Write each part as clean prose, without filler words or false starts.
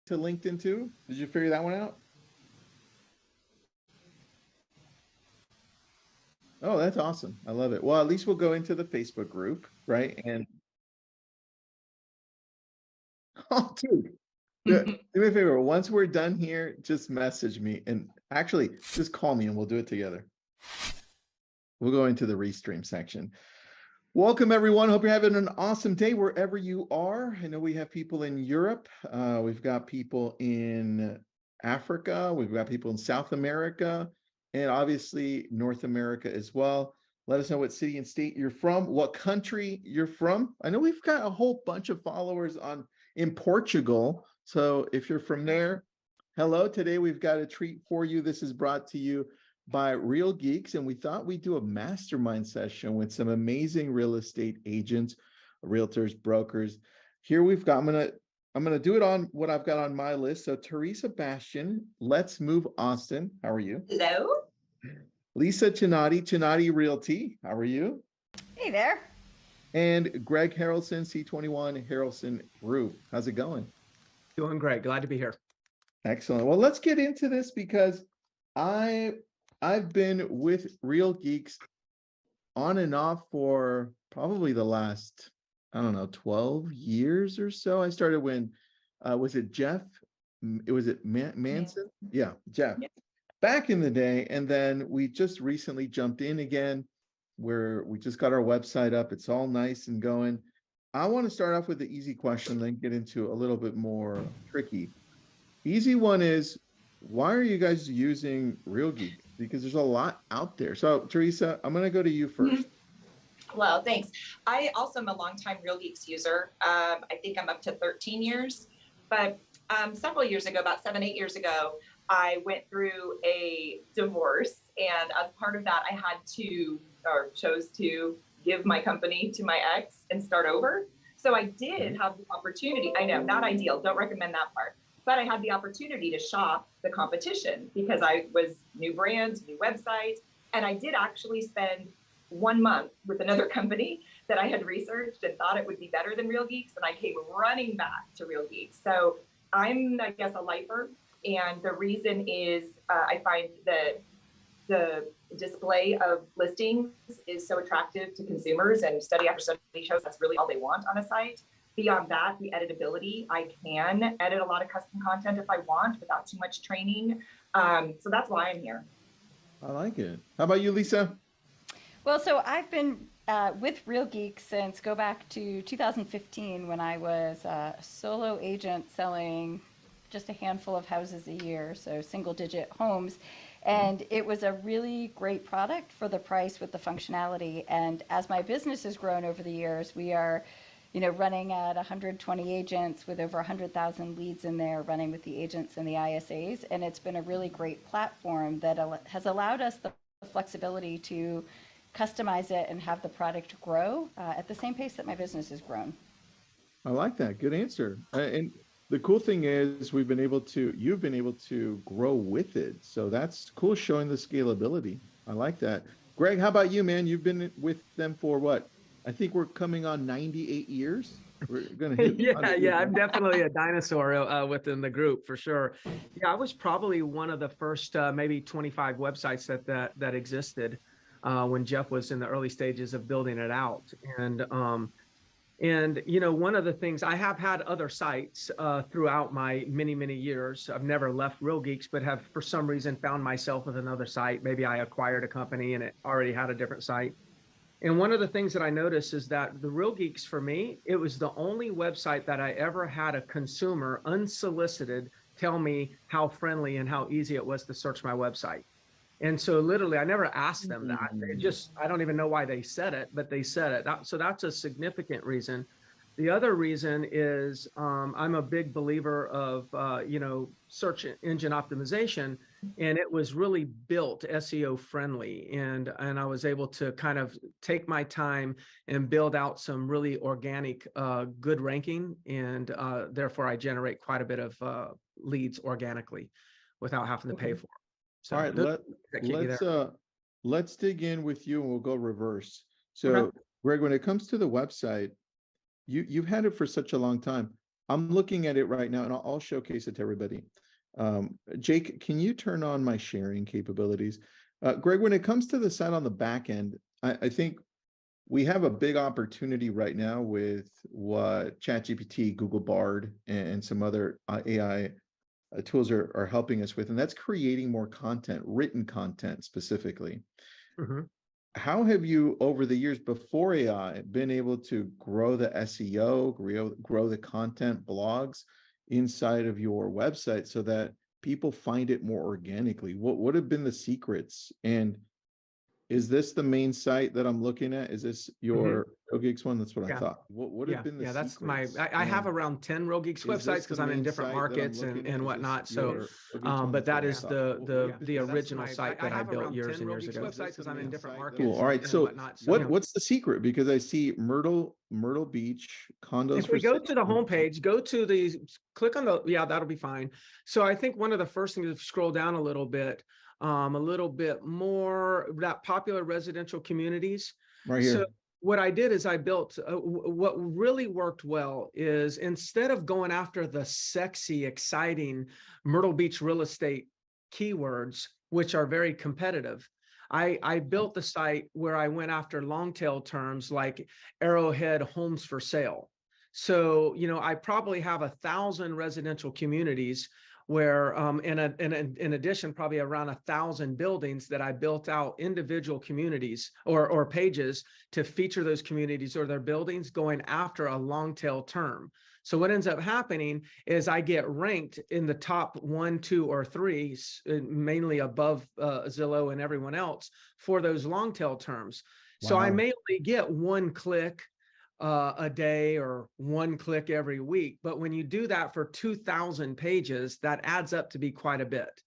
to LinkedIn too? Did you figure that one out? Oh, that's awesome. I love it. Well, at least we'll go into the Facebook group, right? And oh, dude, do me a favor. Once we're done here, just message me and actually just call me and we'll do it together. We'll go into the restream section. Welcome, everyone. Hope you're having an awesome day wherever you are. I know we have people in Europe. We've got people in Africa. We've got people in South America and obviously North America as well. Let us know what city and state you're from, what country you're from. I know we've got a whole bunch of followers in Portugal. So if you're from there, hello. Today we've got a treat for you. This is brought to you by Real Geeks, and we thought we'd do a mastermind session with some amazing real estate agents, realtors, brokers. Here we've got, I'm gonna do it on what I've got on my list. So Theresa Bastian, Let's Move Austin. How are you? Hello. Lisa Chinatti, Chinatti Realty. How are you? Hey there. And Greg Harrelson, C21 Harrelson Group. How's it going? Doing great. Glad to be here. Excellent. Well, let's get into this because I've been with Real Geeks on and off for probably the last, I don't know, 12 years or so. I started when, was it Jeff? Was it Manson? Yeah, Jeff. Yeah. Back in the day. And then we just recently jumped in again where we just got our website up. It's all nice and going. I want to start off with the easy question, then get into a little bit more tricky. Easy one is, why are you guys using Real Geeks? Because there's a lot out there. So Theresa, I'm going to go to you first. Well, thanks. I also am a longtime Real Geeks user. I think I'm up to 13 years, but several years ago, about 7-8 years ago, I went through a divorce, and as part of that, I had to, or chose to, give my company to my ex and start over. So I did have the opportunity. I know, not ideal. Don't recommend that part. But I had the opportunity to shop the competition because I was new brand, new website. And I did actually spend 1 month with another company that I had researched and thought it would be better than Real Geeks. And I came running back to Real Geeks. So I'm, I guess, a lifer. And the reason is I find that the display of listings is so attractive to consumers, and study after study shows that's really all they want on a site. Beyond that, the editability, I can edit a lot of custom content if I want without too much training. So that's why I'm here. I like it. How about you, Lisa? Well, so I've been with Real Geeks since go back to 2015 when I was a solo agent selling just a handful of houses a year, so single-digit homes. And it was a really great product for the price with the functionality. And as my business has grown over the years, we are running at 120 agents with over 100,000 leads in there, running with the agents and the ISAs. And it's been a really great platform that has allowed us the flexibility to customize it and have the product grow at the same pace that my business has grown. I like that. Good answer. And the cool thing is you've been able to grow with it. So that's cool, showing the scalability. I like that. Greg, how about you, man? You've been with them for what? I think we're coming on 98 years. We're gonna hit yeah, I'm definitely a dinosaur within the group for sure. Yeah, I was probably one of the first maybe 25 websites that existed when Jeff was in the early stages of building it out. And one of the things, I have had other sites throughout my many years. I've never left Real Geeks, but have for some reason found myself with another site. Maybe I acquired a company and it already had a different site. And one of the things that I noticed is that the Real Geeks, for me, it was the only website that I ever had a consumer unsolicited tell me how friendly and how easy it was to search my website. And so literally, I never asked them that. It just, I don't even know why they said it, but they said it. So that's a significant reason. The other reason is I'm a big believer of, search engine optimization, and it was really built SEO friendly. And I was able to kind of take my time and build out some really organic, good ranking. And therefore, I generate quite a bit of leads organically without having to pay for them. So all right, let's dig in with you and we'll go reverse. So, okay. Greg, when it comes to the website, you've had it for such a long time. I'm looking at it right now, and I'll showcase it to everybody. Jake, can you turn on my sharing capabilities? Greg, when it comes to the site on the back end, I think we have a big opportunity right now with what ChatGPT, Google Bard, and some other AI tools are helping us with, and that's creating more content, written content specifically. Mhm. How have you, over the years before AI, been able to grow the SEO, grow the content blogs inside of your website so that people find it more organically? What have been the secrets? And is this the main site that I'm looking at? Is this your Real Geeks one? That's what I Yeah. thought. What have been the That's my, secrets? I have And around 10 Real Geeks is this websites because the I'm in main different site that I'm markets looking at? and Is whatnot. this So, your Real Geeks one? but That's what that I is thought. the original site that I built years and years ago. Websites because I'm in different markets. and Cool. All right. and So whatnot. So, what's the secret? Because I see Myrtle Beach condos if we go to the sale. homepage, go to the, click on the, that'll be fine. So I think one of the first things is scroll down a little bit more, that popular residential communities. Right So here. what I did is I built, what really worked well is instead of going after the sexy, exciting Myrtle Beach real estate keywords, which are very competitive, I built the site where I went after long tail terms like Arrowhead homes for sale. So, I probably have 1,000 residential communities where in addition, probably around 1,000 buildings that I built out individual communities or pages to feature those communities or their buildings going after a long tail term. So what ends up happening is I get ranked in the top 1, 2, or 3, mainly above Zillow and everyone else for those long tail terms. So I may only get 1 click a day or 1 click every week. But when you do that for 2,000 pages, that adds up to be quite a bit.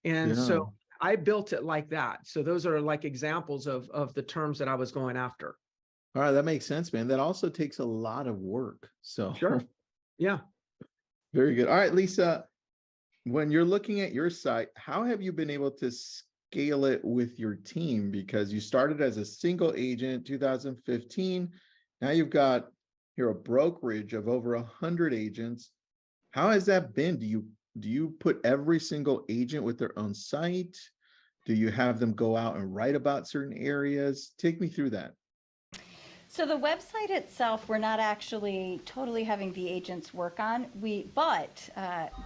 And so I built it like that. So those are like examples of the terms that I was going after. All right, that makes sense, man. That also takes a lot of work. So sure. Yeah. Very good. All right, Lisa, when you're looking at your site, how have you been able to scale it with your team? Because you started as a single agent 2015. Now you've got a brokerage of over 100 agents. How has that been? Do you put every single agent with their own site? Do you have them go out and write about certain areas? Take me through that. So the website itself, we're not actually totally having the agents work on. But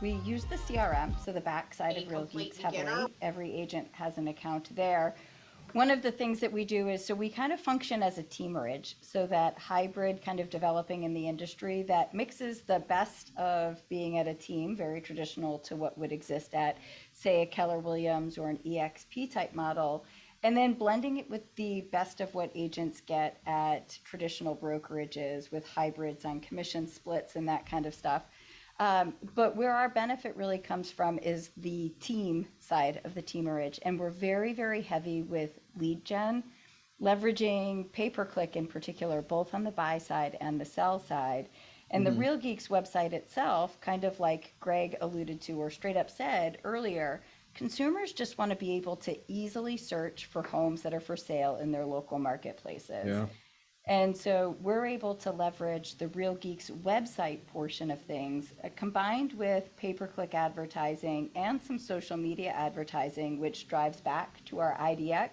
we use the CRM, so the backside of Real Geeks heavily. Every agent has an account there. One of the things that we do is, so we kind of function as a teamerage, so that hybrid kind of developing in the industry that mixes the best of being at a team, very traditional to what would exist at, say, a Keller Williams or an EXP type model, and then blending it with the best of what agents get at traditional brokerages with hybrids on commission splits and that kind of stuff. But where our benefit really comes from is the team side of the teamerage. And we're very, very heavy with lead gen, leveraging pay-per-click in particular, both on the buy side and the sell side. And the Real Geeks website itself, kind of like Greg alluded to or straight up said earlier, consumers just want to be able to easily search for homes that are for sale in their local marketplaces. Yeah. And so we're able to leverage the Real Geeks website portion of things, combined with pay-per-click advertising and some social media advertising, which drives back to our IDX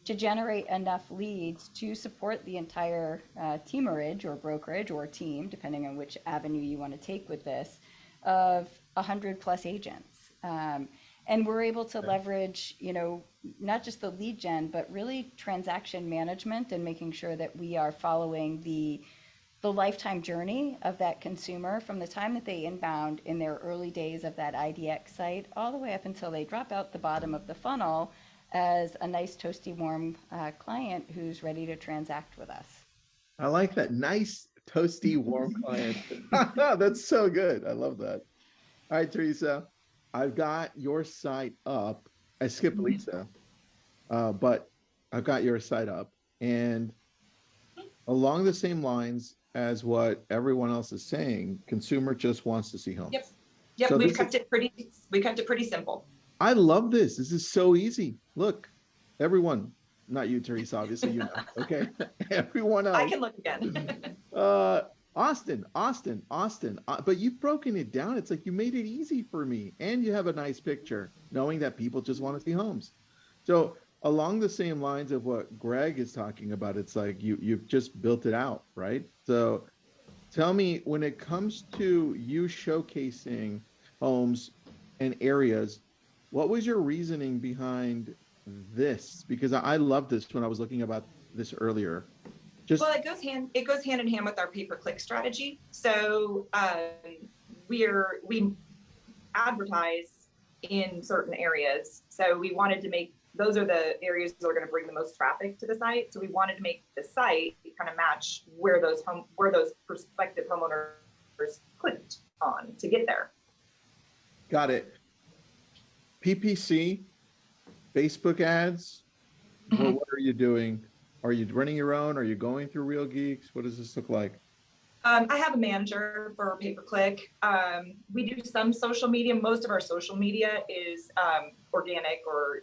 to generate enough leads to support the entire teamerage or brokerage or team, depending on which avenue you want to take with this, of 100 plus agents. And we're able to leverage, not just the lead gen, but really transaction management and making sure that we are following the lifetime journey of that consumer from the time that they inbound in their early days of that IDX site all the way up until they drop out the bottom of the funnel as a nice, toasty, warm client who's ready to transact with us. I like that. Nice, toasty, warm client. That's so good. I love that. All right, Theresa, I've got your site up. I skipped Lisa, but I've got your site up. And along the same lines as what everyone else is saying, consumer just wants to see homes. Yep. So we kept it pretty simple. I love this. This is so easy. Look, everyone, not you, Theresa, obviously, okay? Everyone else. I can look again. Austin, Austin, Austin. But you've broken it down. It's like you made it easy for me, and you have a nice picture, knowing that people just want to see homes. So along the same lines of what Greg is talking about, it's like you've just built it out, right? So tell me, when it comes to you showcasing homes and areas, what was your reasoning behind this? Because I love this when I was looking about this earlier. Just Well, it goes hand in hand with our pay-per-click strategy. So we advertise in certain areas. So we wanted to make, those are the areas that are going to bring the most traffic to the site. So we wanted to make the site kind of match where those prospective homeowners clicked on to get there. got it. PPC, Facebook ads. What are you doing? Are you running your own? Are you going through Real Geeks? What does this look like? I have a manager for pay-per-click. We do some social media. Most of our social media is organic or,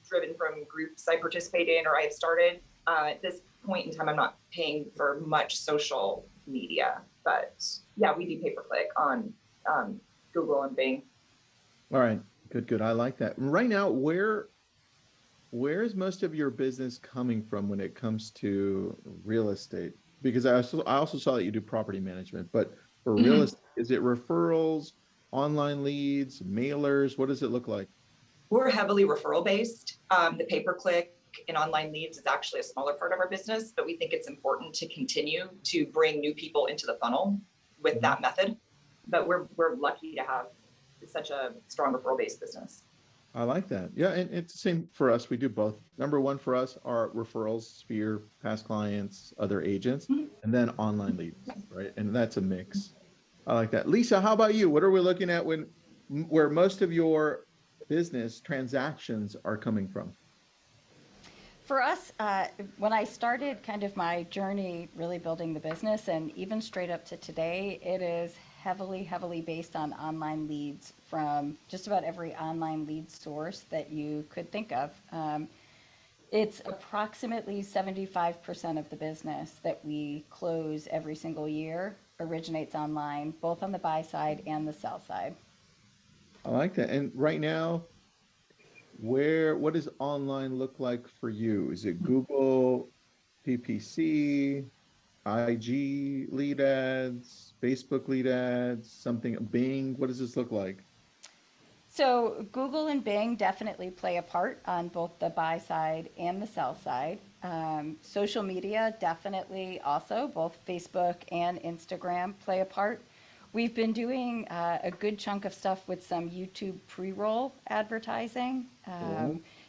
driven from groups I participate in or I've started. At this point in time, I'm not paying for much social media, but yeah, we do pay-per-click on Google and Bing. All right, good, good. I like that. Right now, where is most of your business coming from when it comes to real estate? Because I also saw that you do property management, but for real estate, is it referrals, online leads, mailers? What does it look like? We're heavily referral based. The pay-per-click and online leads is actually a smaller part of our business, but we think it's important to continue to bring new people into the funnel with that method. But we're lucky to have such a strong referral based business. I like that. Yeah, and it's the same for us. We do both. Number one for us are referrals, Sphere, past clients, other agents, and then online leads, right? And that's a mix. I like that. Lisa, how about you? What are we looking at where most of your business transactions are coming from? For us, when I started kind of my journey really building the business, and even straight up to today, it is heavily, heavily based on online leads from just about every online lead source that you could think of. It's approximately 75% of the business that we close every single year originates online, both on the buy side and the sell side. I like that. And right now, what does online look like for you? Is it Google, PPC, IG lead ads, Facebook lead ads, something, Bing? What does this look like? So Google and Bing definitely play a part on both the buy side and the sell side. Social media definitely also, both Facebook and Instagram play a part. We've been doing a good chunk of stuff with some YouTube pre-roll advertising,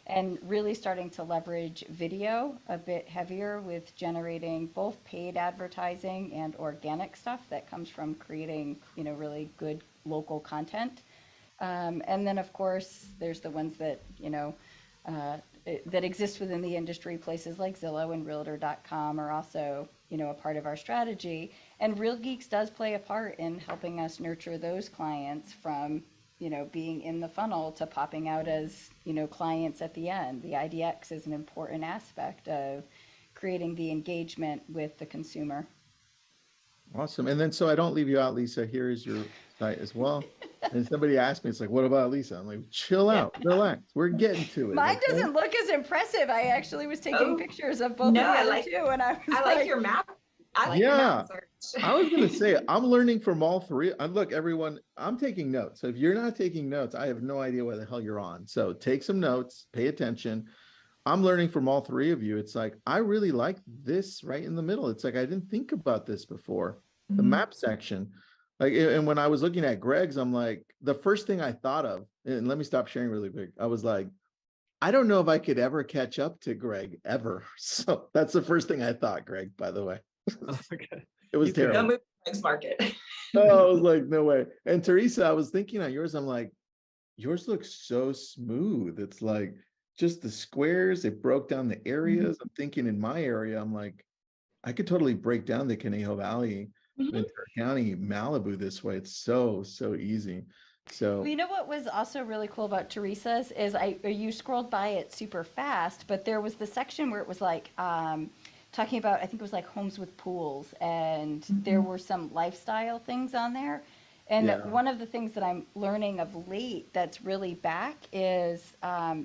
and really starting to leverage video a bit heavier with generating both paid advertising and organic stuff that comes from creating, really good local content. And then, of course, there's the ones that, that exist within the industry. Places like Zillow and Realtor.com are also, a part of our strategy. And Real Geeks does play a part in helping us nurture those clients from, being in the funnel to popping out as, clients at the end. The IDX is an important aspect of creating the engagement with the consumer. Awesome. And then, so I don't leave you out, Lisa, here is your site as well. And somebody asked me, it's like, what about Lisa? I'm like, chill out, relax. We're getting to it. Mine okay? doesn't look as impressive. I actually was taking pictures of both of the other two, and I like your map. I like your map search. I was going to say, I'm learning from all three. Look, everyone, I'm taking notes. So if you're not taking notes, I have no idea what the hell you're on. So take some notes, pay attention. I'm learning from all three of you. It's like, I really like this right in the middle. It's like, I didn't think about this before. The map section. Like, and when I was looking at Greg's, I'm like, the first thing I thought of, and let me stop sharing really big. I was like, I don't know if I could ever catch up to Greg ever. So that's the first thing I thought, Greg, by the way. Okay. It was terrible. Don't move to the next market. Oh, I was like, no way. And Theresa, I was thinking on yours, I'm like, yours looks so smooth. It's like just the squares, it broke down the areas. I'm thinking in my area, I'm like, I could totally break down the Conejo Valley, Ventura County, Malibu this way. It's so easy. So well, you know what was also really cool about Teresa's is you scrolled by it super fast, but there was the section where it was like talking about, I think it was like homes with pools, and there were some lifestyle things on there. And Yeah. one of the things that I'm learning of late that's really back is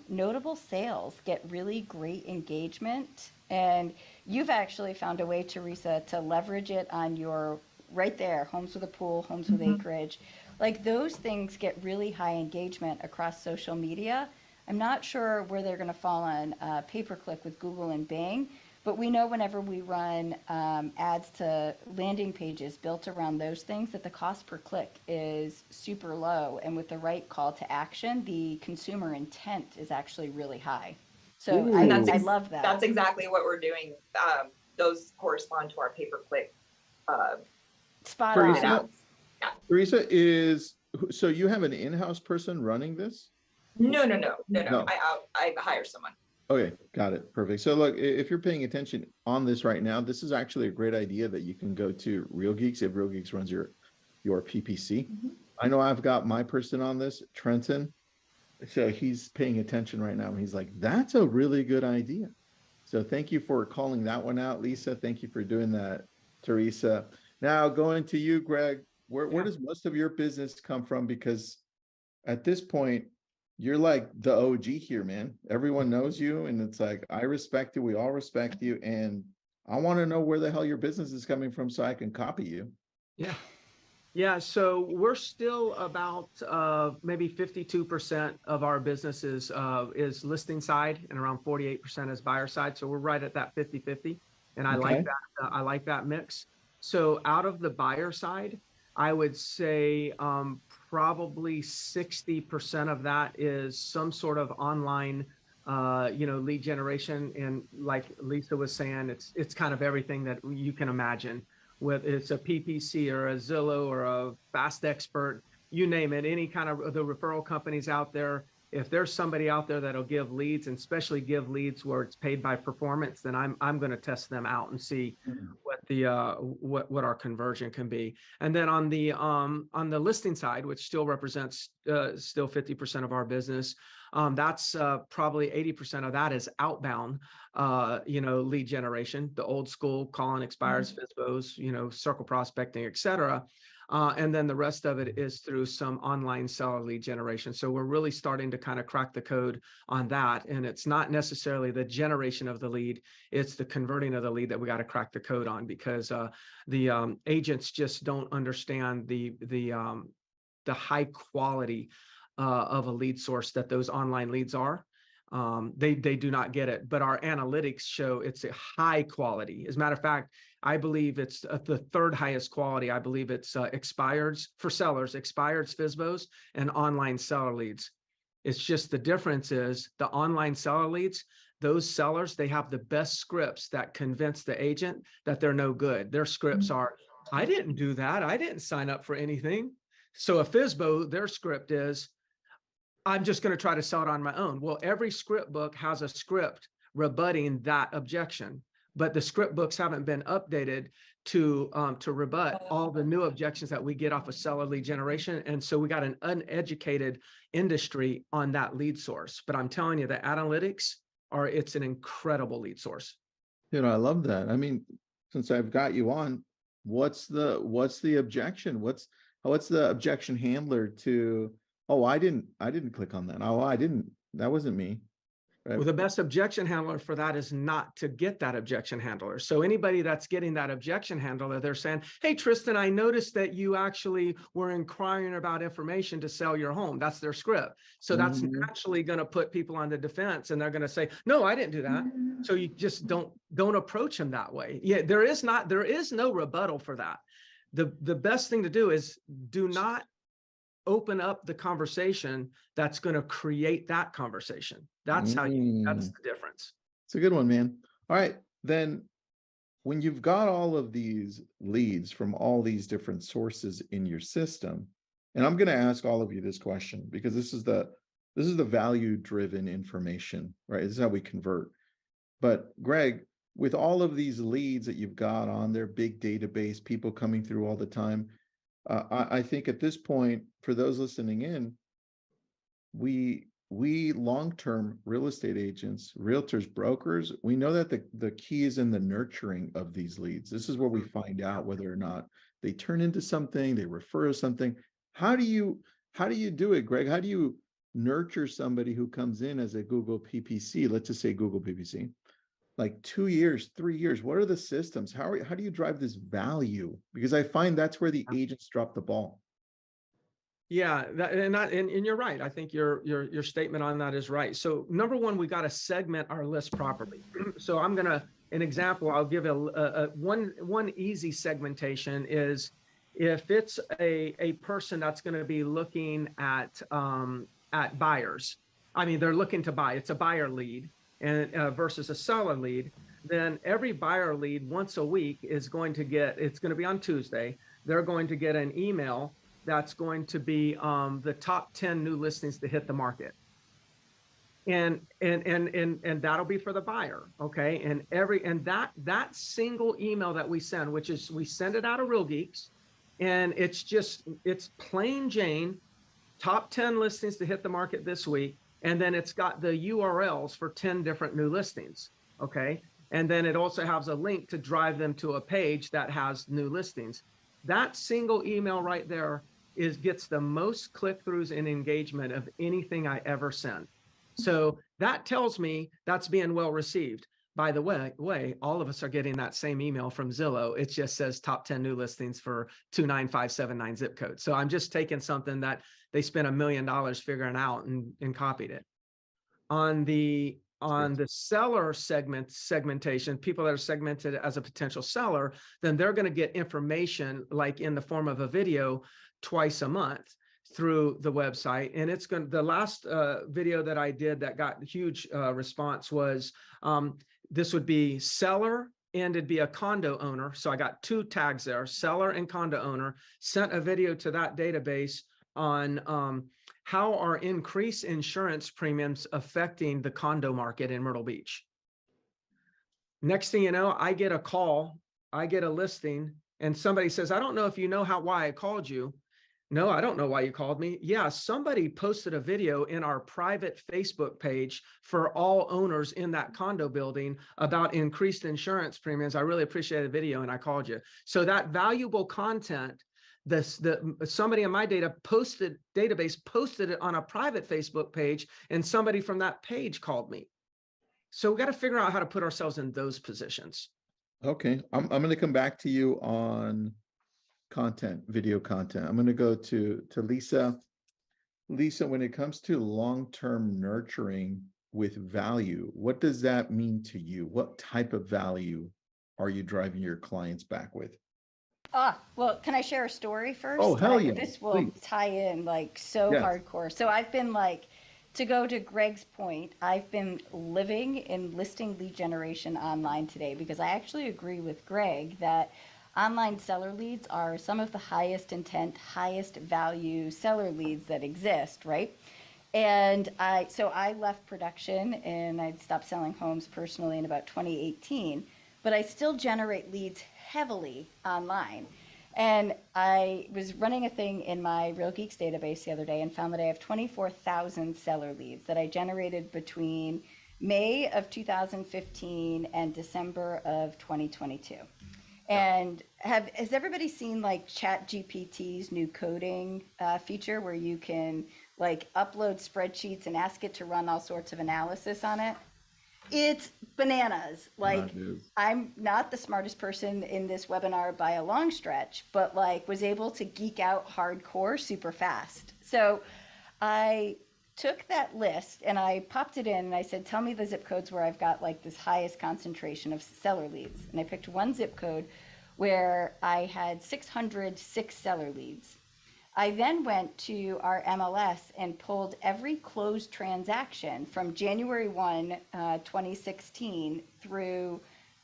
notable sales get really great engagement. And you've actually found a way, Theresa, to leverage it on your right there, homes with a pool, homes with acreage. Like those things get really high engagement across social media. I'm not sure where they're going to fall on pay-per-click with Google and Bing, but we know whenever we run ads to landing pages built around those things that the cost per click is super low. And with the right call to action, the consumer intent is actually really high. So And Ooh. I love that. That's exactly what we're doing. Those correspond to our pay-per-click Spot Theresa, on. ads. Yeah. Theresa so you have an in-house person running this? No. No. I hire someone. Okay, got it. Perfect. So look, if you're paying attention on this right now, this is actually a great idea that you can go to Real Geeks if Real Geeks runs your PPC. I know I've got my person on this, Trenton. So he's paying attention right now. And he's like, that's a really good idea. So thank you for calling that one out, Lisa. Thank you for doing that, Theresa. Now going to you, Greg, where does most of your business come from? Because at this point, you're like the OG here, man. Everyone knows you. And it's like, I respect you. We all respect you. And I want to know where the hell your business is coming from so I can copy you. Yeah. Yeah, so we're still about maybe 52% of our business is listing side and around 48% is buyer side. So we're right at that 50-50. And I like that. I like that mix. So out of the buyer side, I would say probably 60% of that is some sort of online lead generation. And like Lisa was saying, it's kind of everything that you can imagine. Whether it's a PPC or a Zillow or a Fast Expert, you name it, any kind of the referral companies out there. If there's somebody out there that'll give leads, and especially give leads where it's paid by performance, then I'm going to test them out and see what the what our conversion can be. And then on the listing side, which still represents still 50% of our business, that's probably 80% of that is outbound, lead generation, the old school calling expires, FSBOs, circle prospecting, et cetera. And then the rest of it is through some online seller lead generation. So we're really starting to kind of crack the code on that. And it's not necessarily the generation of the lead, it's the converting of the lead that we got to crack the code on, because the agents just don't understand the high quality of a lead source that those online leads are. They do not get it, but our analytics show it's a high quality. As a matter of fact, I believe it's the third highest quality. I believe it's expireds for sellers, expireds, FSBOs, and online seller leads. It's just the difference is the online seller leads, those sellers, they have the best scripts that convince the agent that they're no good. Their scripts are, I didn't do that. I didn't sign up for anything. So a FSBO, their script is, I'm just going to try to sell it on my own. Well, every script book has a script rebutting that objection, but the script books haven't been updated to rebut all the new objections that we get off of seller lead generation. And so we got an uneducated industry on that lead source. But I'm telling you, the analytics it's an incredible lead source. I love that. I mean, since I've got you on, what's the objection? What's the objection handler to, oh, I didn't click on that. Oh, that wasn't me. Right. Well, the best objection handler for that is not to get that objection handler. So anybody that's getting that objection handler, they're saying, hey, Tristan, I noticed that you actually were inquiring about information to sell your home. That's their script. So that's naturally going to put people on the defense, and they're going to say, no, I didn't do that. So you just don't approach them that way. Yeah, there is no rebuttal for that. The best thing to do is do not open up the conversation that's going to create that conversation. That's that's the difference. It's a good one, man. All right. Then when you've got all of these leads from all these different sources in your system, and I'm going to ask all of you this question because this is the value driven information, right? This is how we convert. But Greg, with all of these leads that you've got on their big database, people coming through all the time, I think at this point, for those listening in, we we long-term real estate agents, realtors, brokers, we know that the key is in the nurturing of these leads. This is where we find out whether or not they turn into something, they refer to something. How do you do it, Greg? How do you nurture somebody who comes in as a Google PPC? Let's just say Google PPC, like 2 years, 3 years. What are the systems? How do you drive this value? Because I find that's where the agents drop the ball. Yeah, and you're right. I think your statement on that is right. So number one, we got to segment our list properly. So an example. I'll give one easy segmentation is if it's a person that's going to be looking at buyers. I mean, they're looking to buy. It's a buyer lead and versus a seller lead. Then every buyer lead once a week is going to get. It's going to be on Tuesday. They're going to get an email that's going to be the top 10 new listings to hit the market. And that'll be for the buyer. Okay. And that single email that we send, which is we send it out of Real Geeks, and it's plain Jane, top 10 listings to hit the market this week. And then it's got the URLs for 10 different new listings. Okay. And then it also has a link to drive them to a page that has new listings. That single email right there gets the most click-throughs and engagement of anything I ever send. So that tells me that's being well received. By the way, all of us are getting that same email from Zillow. It just says top 10 new listings for 29579 zip code. So I'm just taking something that they spent $1 million figuring out and copied it. On the seller segmentation, people that are segmented as a potential seller, then they're going to get information like in the form of a video twice a month through the website. And the last video that I did that got huge response was this would be seller and it'd be a condo owner. So I got 2 tags there, seller and condo owner, sent a video to that database on how are increased insurance premiums affecting the condo market in Myrtle Beach. Next thing you know, I get a call, I get a listing, and somebody says, I don't know if you know why I called you. No, I don't know why you called me. Yeah, somebody posted a video in our private Facebook page for all owners in that condo building about increased insurance premiums. I really appreciate the video and I called you. So that valuable content, somebody in my database posted it on a private Facebook page, and somebody from that page called me. So we got to figure out how to put ourselves in those positions. Okay, I'm going to come back to you on content, video content. I'm going to go to Lisa. Lisa, when it comes to long-term nurturing with value, what does that mean to you? What type of value are you driving your clients back with? Well, can I share a story first? Oh, hell yeah. This will tie in like so hardcore. So I've been like, to go to Greg's point, I've been living in listing lead generation online today because I actually agree with Greg that online seller leads are some of the highest intent, highest value seller leads that exist, right? And I left production and I stopped selling homes personally in about 2018, but I still generate leads heavily online. And I was running a thing in my Real Geeks database the other day and found that I have 24,000 seller leads that I generated between May of 2015 and December of 2022. And has everybody seen like ChatGPT's new coding feature where you can like upload spreadsheets and ask it to run all sorts of analysis on it? It's bananas. Like, I'm not the smartest person in this webinar by a long stretch, but like was able to geek out hardcore super fast. So I took that list and I popped it in and I said, tell me the zip codes where I've got like this highest concentration of seller leads. And I picked one zip code where I had 606 seller leads. I then went to our MLS and pulled every closed transaction from January 1, 2016 through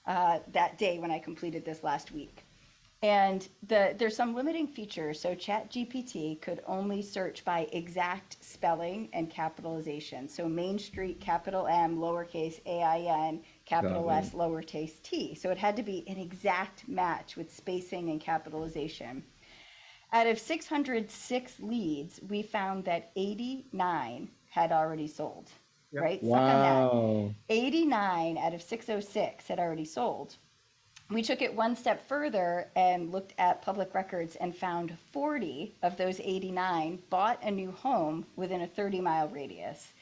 that day when I completed this last week. And there's some limiting features. So ChatGPT could only search by exact spelling and capitalization. So Main Street, capital M, lowercase AIN, capital S, lowercase t. So it had to be an exact match with spacing and capitalization. Out of 606 leads, we found that 89 had already sold, Yep. right? Suck on that. Wow. 89 out of 606 had already sold. We took it one step further and looked at public records and found 40 of those 89 bought a new home within a 30-mile radius.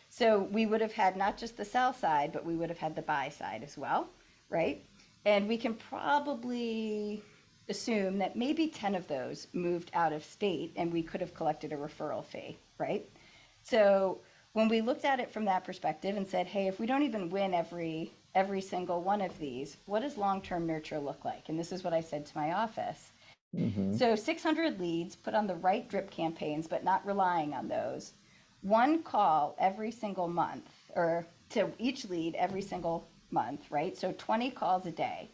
So we would have had not just the sell side, but we would have had the buy side as well, right? And we can probably assume that maybe 10 of those moved out of state and we could have collected a referral fee, right? So when we looked at it from that perspective and said, hey, if we don't even win every single one of these, what does long-term nurture look like? And this is what I said to my office. Mhm. So 600 leads, put on the right drip campaigns, but not relying on those. One call every single month, or to each lead every single month, right? So 20 calls a day.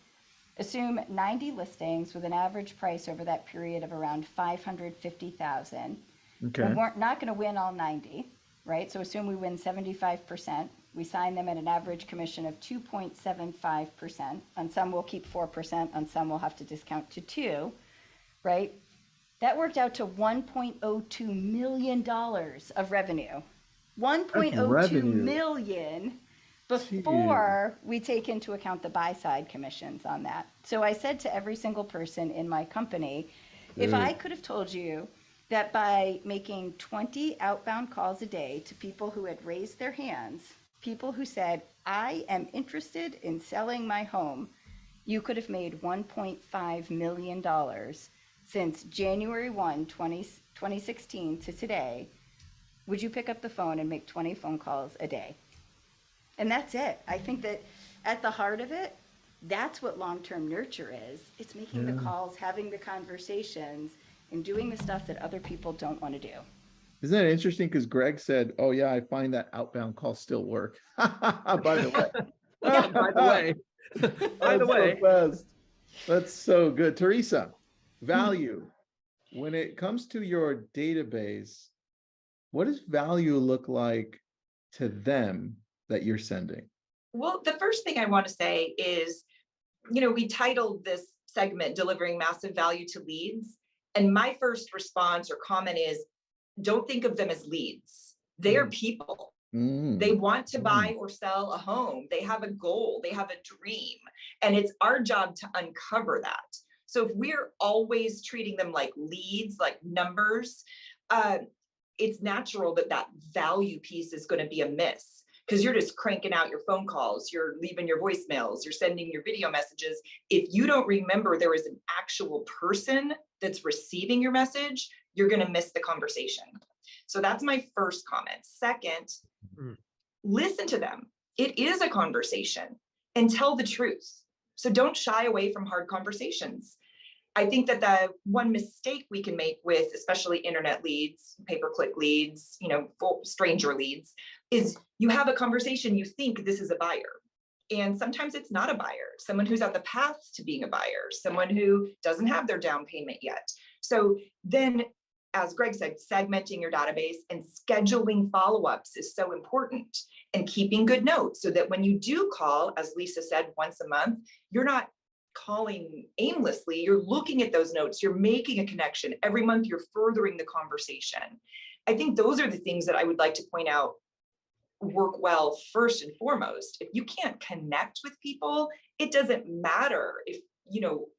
Assume 90 listings with an average price over that period of around $550,000. Okay. We're not going to win all 90, right? So assume we win 75%. We sign them at an average commission of 2.75%. On some we'll keep 4%, on some we'll have to discount to 2, right? That worked out to $1.02 million of revenue. $1.02 revenue. million before we take into account the buy side commissions on that. So I said to every single person in my company, if I could have told you that by making 20 outbound calls a day to people who had raised their hands, people who said, I am interested in selling my home, you could have made $1.5 million since January 1, 2016 to today, would you pick up the phone and make 20 phone calls a day? And that's it. I think that at the heart of it, that's what long-term nurture is. It's making the calls, having the conversations, and doing the stuff that other people don't want to do. Isn't that interesting? Because Greg said, oh yeah, I find that outbound calls still work. By the way. Yeah, by the way. By the That's way. so fast. That's so good. Theresa, value. When it comes to your database, what does value look like to them that you're sending? Well, the first thing I want to say is, we titled this segment Delivering Massive Value to Leads. And my first response or comment is, don't think of them as leads. They are people. They want to buy or sell a home. They have a goal. They have a dream. And it's our job to uncover that. So if we're always treating them like leads, like numbers, it's natural that that value piece is going to be amiss, because you're just cranking out your phone calls, you're leaving your voicemails, you're sending your video messages. If you don't remember there is an actual person that's receiving your message, you're going to miss the conversation. So that's my first comment. Second, listen to them. It is a conversation, and tell the truth. So don't shy away from hard conversations. I think that the one mistake we can make with especially internet leads, pay-per-click leads, stranger leads, is you have a conversation, you think this is a buyer. And sometimes it's not a buyer, someone who's on the path to being a buyer, someone who doesn't have their down payment yet. So then, as Greg said, segmenting your database and scheduling follow-ups is so important, and keeping good notes so that when you do call, as Lisa said, once a month, you're not calling aimlessly, you're looking at those notes, you're making a connection. Every month you're furthering the conversation. I think those are the things that I would like to point out work well first and foremost. If you can't connect with people, it doesn't matter if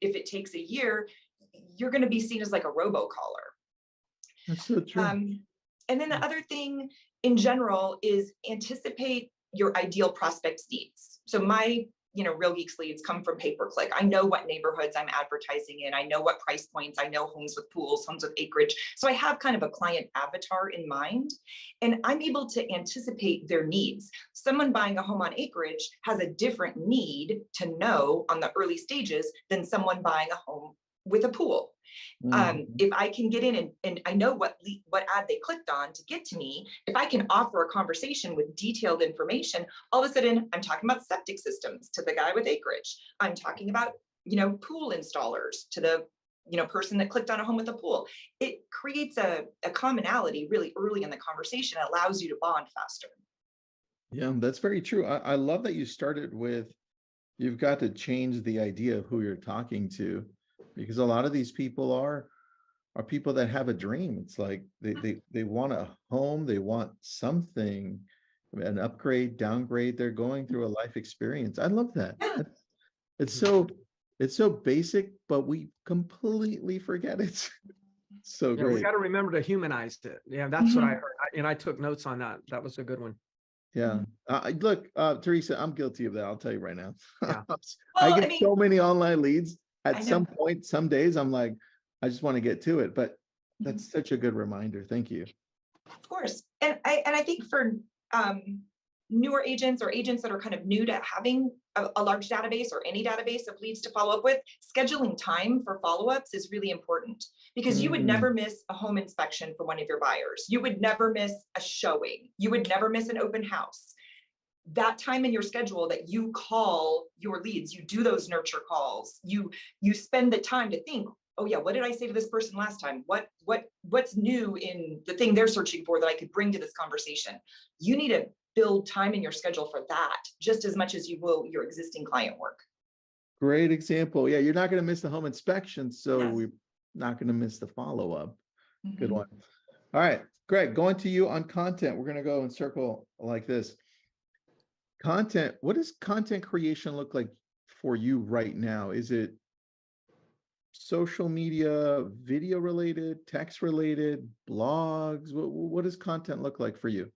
it takes a year, you're going to be seen as like a robocaller. That's so true. And then the other thing in general is anticipate your ideal prospect's needs. So my Real Geeks leads come from pay-per-click. I know what neighborhoods I'm advertising in. I know what price points. I know homes with pools, homes with acreage. So I have kind of a client avatar in mind, and I'm able to anticipate their needs. Someone buying a home on acreage has a different need to know on the early stages than someone buying a home with a pool. If I can get in and I know what ad they clicked on to get to me, if I can offer a conversation with detailed information, all of a sudden I'm talking about septic systems to the guy with acreage. I'm talking about, pool installers to the, person that clicked on a home with a pool. It creates a commonality really early in the conversation. It allows you to bond faster. Yeah, that's very true. I love that you started with, you've got to change the idea of who you're talking to, because a lot of these people are are people that have a dream. It's like they want a home, they want something, an upgrade, downgrade. They're going through a life experience. I love that. Yeah. It's so it's so basic, but we completely forget it. So Yeah, we great. got to remember to humanize it. Yeah, that's what I heard. And I took notes on that. That was a good one. Yeah. Look, Theresa, I'm guilty of that. I'll tell you right now. Yeah. I Well, I get mean, so many online leads. I At know. some point, some days, I'm like, I just want to get to it. But Mhm. that's such a good reminder. Thank you. Of course. And I think for newer agents or agents that are kind of new to having a large database or any database of leads to follow up with, scheduling time for follow-ups is really important, because you would never miss a home inspection for one of your buyers. You would never miss a showing. You would never miss an open house. That time in your schedule that you call your leads, you do those nurture calls, you spend the time to think, oh yeah, what did I say to this person last time? What's new in the thing they're searching for that I could bring to this conversation? You need to build time in your schedule for that just as much as you will your existing client work. Great example. Yeah, you're not going to miss the home inspection, so Yes. we're not going to miss the follow-up. Good Mhm. one. All right, Greg, going to you on content. We're going to go in circle like this. Content, what does content creation look like for you right now? Is it social media, video related, text related, blogs? What does content look like for you?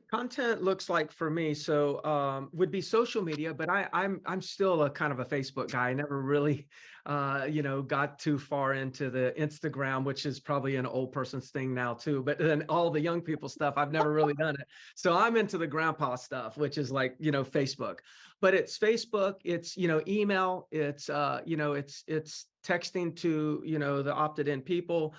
Content looks like for me, so would be social media, but I'm still a kind of a Facebook guy. I never really got too far into the Instagram, which is probably an old person's thing now too. But then all the young people stuff, I've never really done it. So I'm into the grandpa stuff, which is like, Facebook. But it's Facebook, it's email, it's it's texting to the opted in people.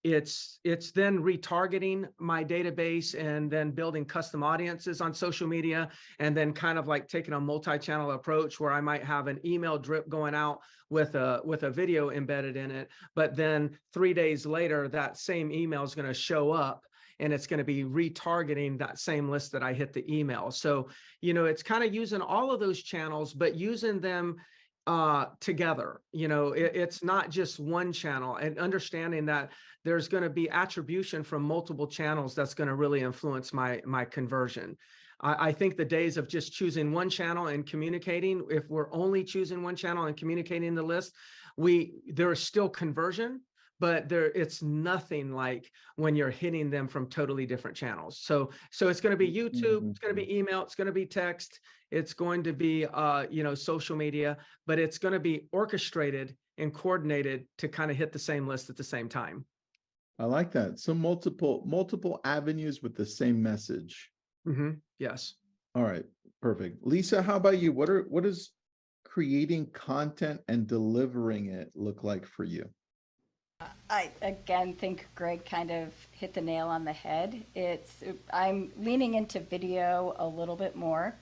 It's then retargeting my database and then building custom audiences on social media, and then kind of like taking a multi-channel approach where I might have an email drip going out with a video embedded in it, but then 3 days later that same email is going to show up and it's going to be retargeting that same list that I hit the email. So it's kind of using all of those channels, but using them together. It's not just one channel, and understanding that there's going to be attribution from multiple channels that's going to really influence my conversion. I think the days of just choosing one channel and communicating, if we're only choosing one channel and communicating the list, there is still conversion, but it's nothing like when you're hitting them from totally different channels. So it's going to be YouTube, it's going to be email, it's going to be text, it's going to be social media, but it's going to be orchestrated and coordinated to kind of hit the same list at the same time. I like that. So multiple avenues with the same message. Yes. All right, perfect. Lisa, how about you? What does creating content and delivering it look like for you? I again think Greg kind of hit the nail on the head. I'm leaning into video a little bit more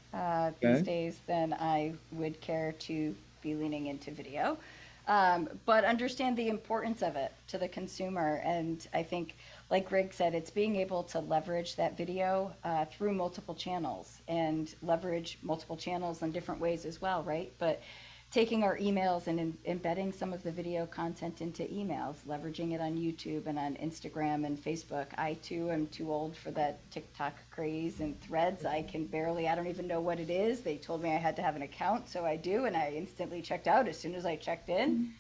these Okay. days than I would care to be leaning into video. But understand the importance of it to the consumer. And I think, like Greg said, it's being able to leverage that video through multiple channels, and leverage multiple channels in different ways as well, right? But taking our emails and embedding some of the video content into emails, leveraging it on YouTube and on Instagram and Facebook. I too am too old for that TikTok craze and Threads. I don't even know what it is. They told me I had to have an account, so I do, and I instantly checked out as soon as I checked in.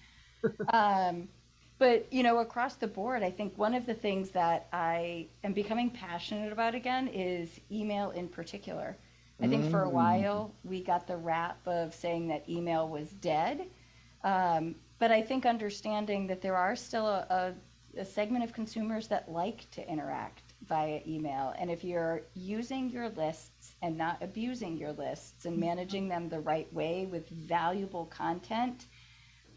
But across the board, I think one of the things that I am becoming passionate about again is email in particular. I think for a while we got the rap of saying that email was dead. But I think understanding that there are still a segment of consumers that like to interact via email. And if you're using your lists and not abusing your lists and managing them the right way with valuable content,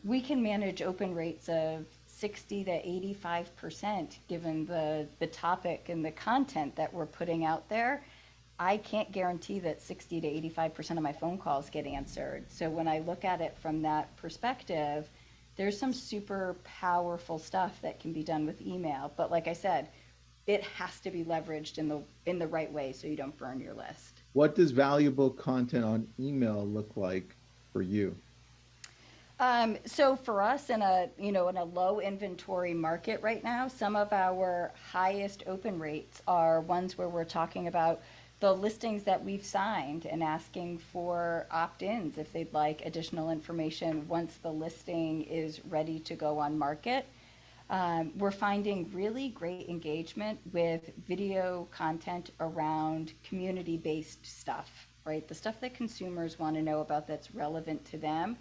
we can manage open rates of 60 to 85% given the topic and the content that we're putting out there. I can't guarantee that 60 to 85% of my phone calls get answered. So when I look at it from that perspective, there's some super powerful stuff that can be done with email. But like I said, it has to be leveraged in the right way so you don't burn your list. What does valuable content on email look like for you? So for us in a, in a low inventory market right now, some of our highest open rates are ones where we're talking about the listings that we've signed and asking for opt-ins if they'd like additional information once the listing is ready to go on market. We're finding really great engagement with video content around community-based stuff, right? The stuff that consumers want to know about that's relevant to them.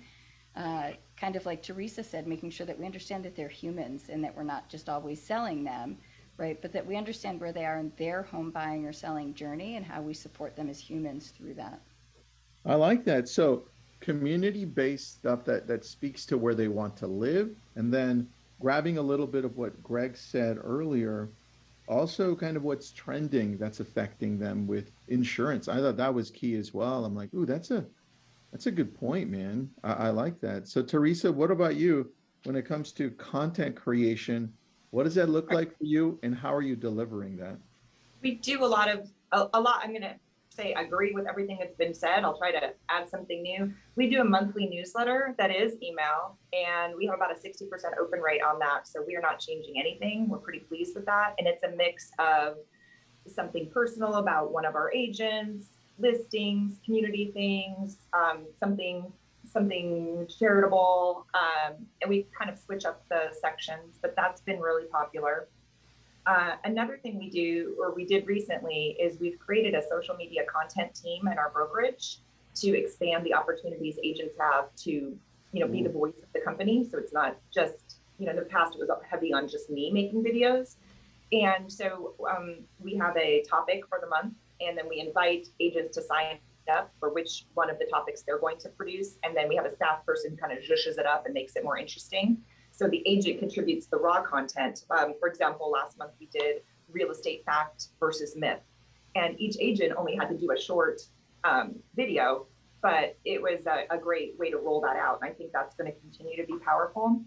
Kind of like Theresa said, making sure that we understand that they're humans and that we're not just always selling them, right? But that we understand where they are in their home buying or selling journey and how we support them as humans through that. I like that. So community-based stuff that speaks to where they want to live, and then grabbing a little bit of what Greg said earlier, also kind of what's trending that's affecting them with insurance. I thought that was key as well. I'm like, ooh, that's a good point, man. I like that. So Theresa, what about you when it comes to content creation? What does that look like for you, and how are you delivering that? We do a lot. I'm going to say agree with everything that's been said. I'll try to add something new. We do a monthly newsletter that is email, and we have about a 60% open rate on that. So we are not changing anything. We're pretty pleased with that. And it's a mix of something personal about one of our agents, listings, community things, something charitable, and we kind of switch up the sections, but that's been really popular. Another thing we did recently is we've created a social media content team in our brokerage to expand the opportunities agents have to, be the voice of the company. So it's not just, in the past it was heavy on just me making videos. And so we have a topic for the month, and then we invite agents to sign up for which one of the topics they're going to produce. And then we have a staff person kind of zhushes it up and makes it more interesting. So the agent contributes the raw content. For example, last month we did real estate fact versus myth. And each agent only had to do a short video, but it was a great way to roll that out. And I think that's going to continue to be powerful.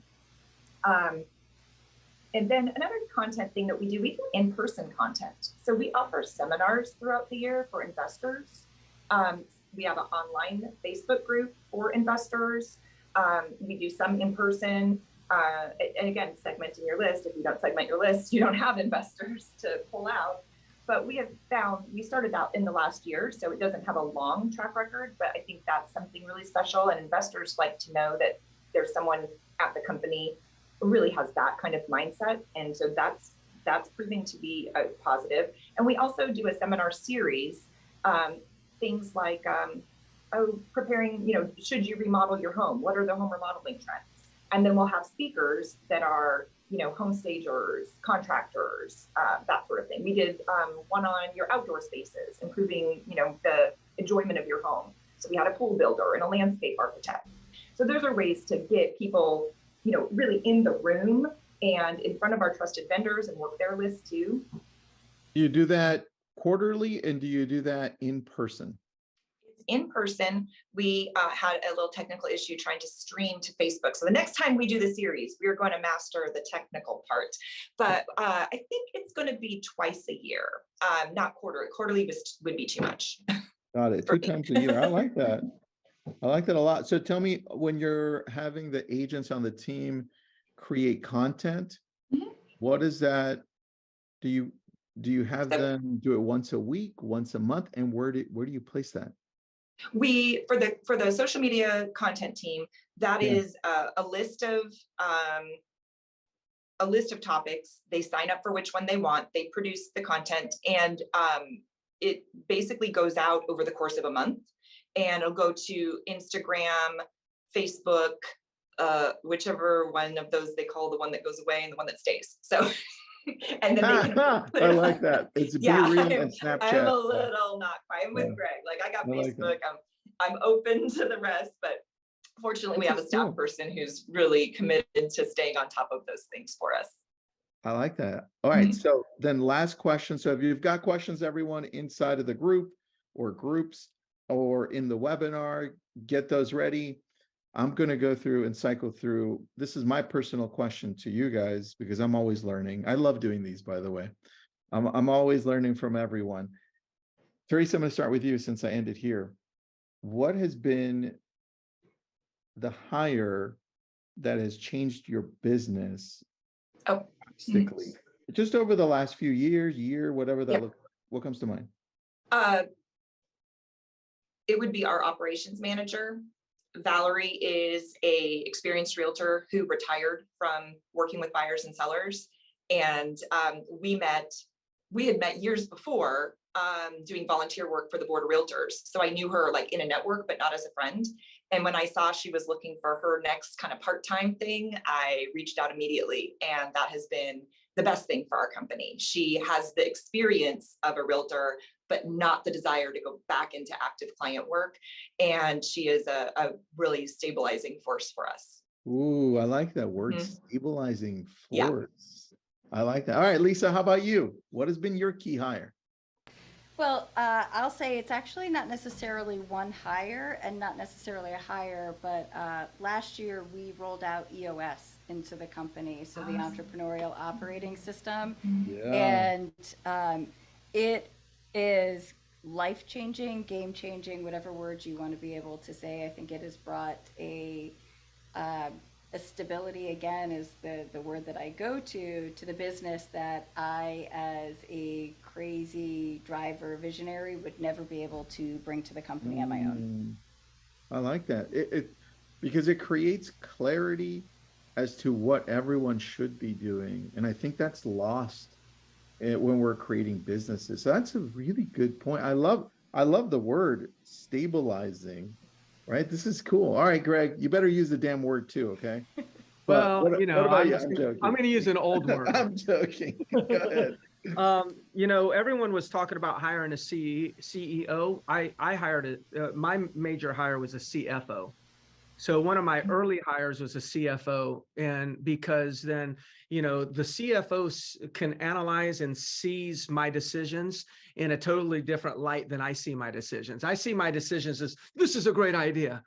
And then another content thing that we do in-person content. So we offer seminars throughout the year for investors. We have an online Facebook group for investors. We do some in-person, and again, segmenting your list. If you don't segment your list, you don't have investors to pull out. But we have found, we started out in the last year, so it doesn't have a long track record, but I think that's something really special. And investors like to know that there's someone at the company who really has that kind of mindset. And so that's proving to be a positive. And we also do a seminar series, things like, preparing, should you remodel your home? What are the home remodeling trends? And then we'll have speakers that are, home stagers, contractors, that sort of thing. We did one on your outdoor spaces, improving, the enjoyment of your home. So we had a pool builder and a landscape architect. So those are ways to get people, really in the room and in front of our trusted vendors and work their list too. Do you do that quarterly, and do you do that in person? In person. We had a little technical issue trying to stream to Facebook. So the next time we do the series, we're going to master the technical part. But I think it's going to be twice a year, not quarterly. Quarterly would be too much. Got it. 2 times a year. I like that. I like that a lot. So tell me, when you're having the agents on the team create content, what is that? Do you have them do it once a week, once a month, and where do you place that? We for the social media content team, that is a list of topics. They sign up for which one they want. They produce the content, and it basically goes out over the course of a month, and it'll go to Instagram, Facebook, whichever one of those they call the one that goes away and the one that stays. So. And then they can I like that. It's Be Real and Snapchat. I'm a little not quite. I'm with Greg. Like I got Facebook. I'm open to the rest, but fortunately we have a staff person who's really committed to staying on top of those things for us. I like that. All right. So then last question. So if you've got questions, everyone inside of the group or groups or in the webinar, get those ready. I'm going to go through and cycle through. This is my personal question to you guys, because I'm always learning. I love doing these, by the way. I'm always learning from everyone. Theresa, I'm going to start with you since I ended here. What has been the higher that has changed your business Oh, drastically? Just over the last few years, whatever that Yep. looks, what comes to mind? It would be our operations manager. Valerie is a experienced realtor who retired from working with buyers and sellers. And we had met years before doing volunteer work for the Board of Realtors. So I knew her like in a network, but not as a friend. And when I saw she was looking for her next kind of part-time thing, I reached out immediately. And that has been the best thing for our company. She has the experience of a realtor, but not the desire to go back into active client work. And she is a really stabilizing force for us. Ooh, I like that word, Mhm. stabilizing Yeah. force. I like that. All right, Lisa, how about you? What has been your key hire? Well, I'll say it's actually not necessarily one hire and not necessarily a hire, but last year we rolled out EOS into the company, so the entrepreneurial operating system. Yeah. And it is life changing, game changing, whatever words you want to be able to say. I think it has brought uh, a stability, again, is the word that I go to the business that I, as a crazy driver visionary, would never be able to bring to the company on my own. I like that. Because it creates clarity as to what everyone should be doing. And I think that's lost when we're creating businesses. So that's a really good point. I love the word stabilizing, right? This is cool. All right, Greg, you better use the damn word too, okay? But Well, what about you? I'm I'm joking. going to use an old word. I'm joking. Go ahead. Everyone was talking about hiring a CEO. I hired my major hire was a CFO. So one of my early hires was a CFO, and because then, the CFO can analyze and sees my decisions in a totally different light than I see my decisions. I see my decisions as, this is a great idea.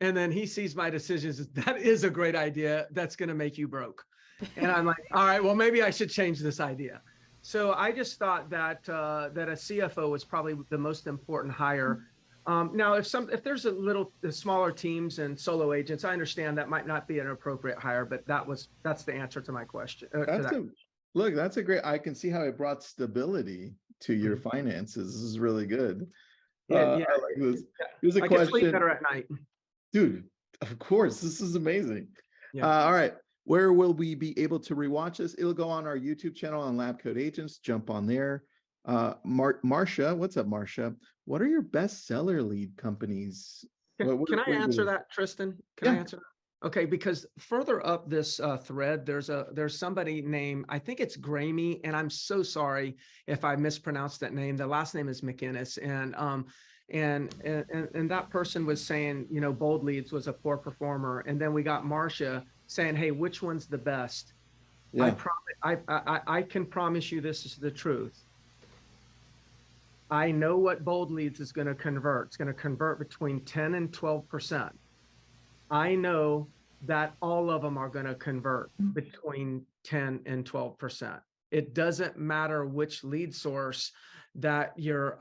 And then he sees my decisions as, that is a great idea. That's going to make you broke. And I'm like, all right, well, maybe I should change this idea. So I just thought that that a CFO was probably the most important hire. Now, if there's smaller teams and solo agents, I understand that might not be an appropriate hire, but that's the answer to my question. Look, that's a great. I can see how it brought stability to your finances. This is really good. Yeah, I like this. Here's a I can sleep question, better at night. dude. Of course, this is amazing. Yeah. All right, where will we be able to rewatch this? It'll go on our YouTube channel on Lab Code Agents. Jump on there. Marcia, what's up, Marcia? What are your bestseller lead companies? Can I answer that, Tristan? Can I Yeah. answer that? Okay, because further up this thread, there's somebody named, I think it's Gramey, and I'm so sorry if I mispronounced that name. The last name is McInnes, and that person was saying, bold leads was a poor performer, and then we got Marcia saying, hey, which one's the best? Yeah. I can promise you this is the truth. I know what bold leads is going to convert. It's going to convert between 10 and 12%. I know that all of them are going to convert between 10 and 12%. It doesn't matter which lead source that you're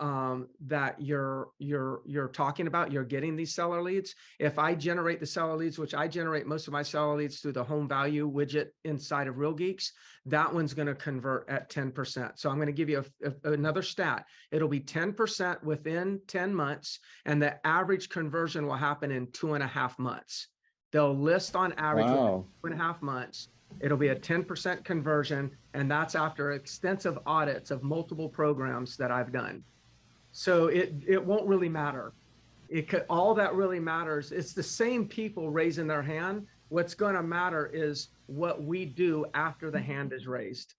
talking about. You're getting these seller leads. If I generate the seller leads, which I generate most of my seller leads through the home value widget inside of Real Geeks, that one's going to convert at 10%. So I'm going to give you another stat. It'll be 10% within 10 months, and the average conversion will happen in 2.5 months. They'll list on average within 2.5 months. It'll be a 10% conversion, and that's after extensive audits of multiple programs that I've done. So it won't really matter. All that really matters, it's the same people raising their hand. What's going to matter is what we do after the hand is raised.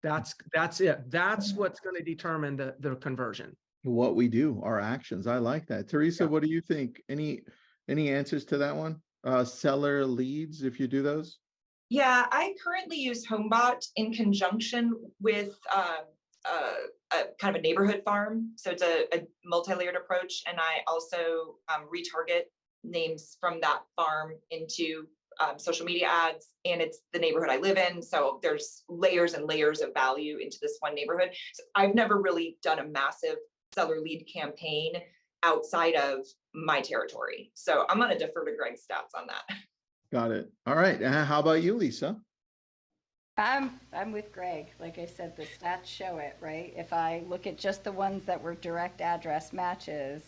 That's it. That's what's going to determine the conversion. What we do, our actions. I like that. Teresa, what do you think? Any answers to that one? Seller leads, if you do those? Yeah, I currently use HomeBot in conjunction with a kind of a neighborhood farm. So it's a multi-layered approach. And I also retarget names from that farm into social media ads, and it's the neighborhood I live in. So there's layers and layers of value into this one neighborhood. So I've never really done a massive seller lead campaign outside of my territory. So I'm going to defer to Greg's stats on that. Got it. All right. How about you, Lisa? I'm with Greg. Like I said, the stats show it, right? If I look at just the ones that were direct address matches,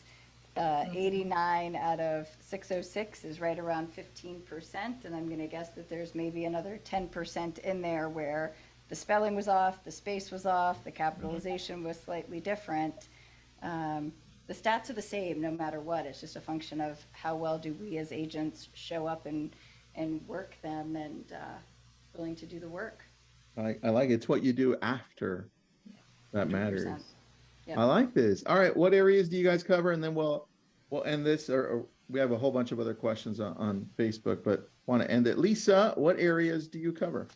89 out of 606 is right around 15%, and I'm going to guess that there's maybe another 10% in there where the spelling was off, the space was off, the capitalization was slightly different. The stats are the same no matter what. It's just a function of how well do we as agents show up and work them and willing to do the work. I like it. It's what you do after that 100%. matters. Yep. I like this. All right. What areas do you guys cover? And then we'll end this, or we have a whole bunch of other questions on Facebook, but want to end it. Lisa, what areas do you cover?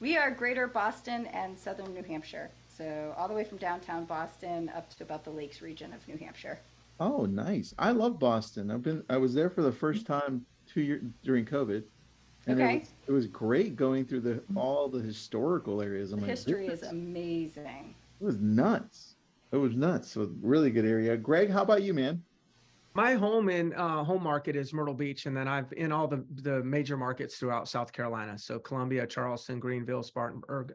We are Greater Boston and Southern New Hampshire. So all the way from downtown Boston up to about the Lakes region of New Hampshire. Oh, nice. I love Boston. I was there for the first time 2 years during COVID. And Okay. it was great going through all the historical areas. The history is amazing. It was nuts. It was nuts. So really good area. Greg, how about you, man? My home market is Myrtle Beach, and then I've in all the major markets throughout South Carolina. So Columbia, Charleston, Greenville, Spartanburg.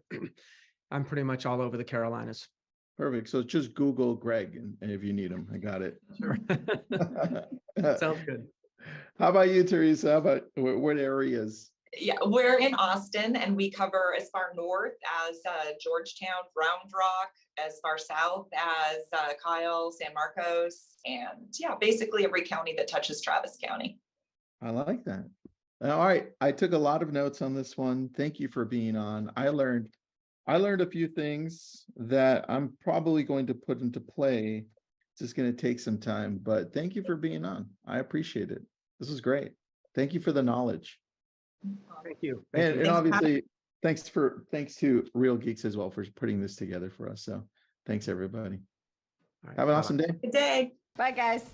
I'm pretty much all over the Carolinas. Perfect. So just Google Greg, and if you need him, I got it. Sure. Sounds good. How about you, Theresa? How about what areas? Yeah, we're in Austin, and we cover as far north as Georgetown, Round Rock, as far south as Kyle, San Marcos, and yeah, basically every county that touches Travis County. I like that. All right. I took a lot of notes on this one. Thank you for being on. I learned a few things that I'm probably going to put into play. It's just going to take some time, but thank you for being on. I appreciate it. This is great. Thank you for the knowledge. Thank you. And obviously, thanks to Real Geeks as well for putting this together for us. So thanks, everybody. All right, Have an awesome day. Good day. Bye, guys.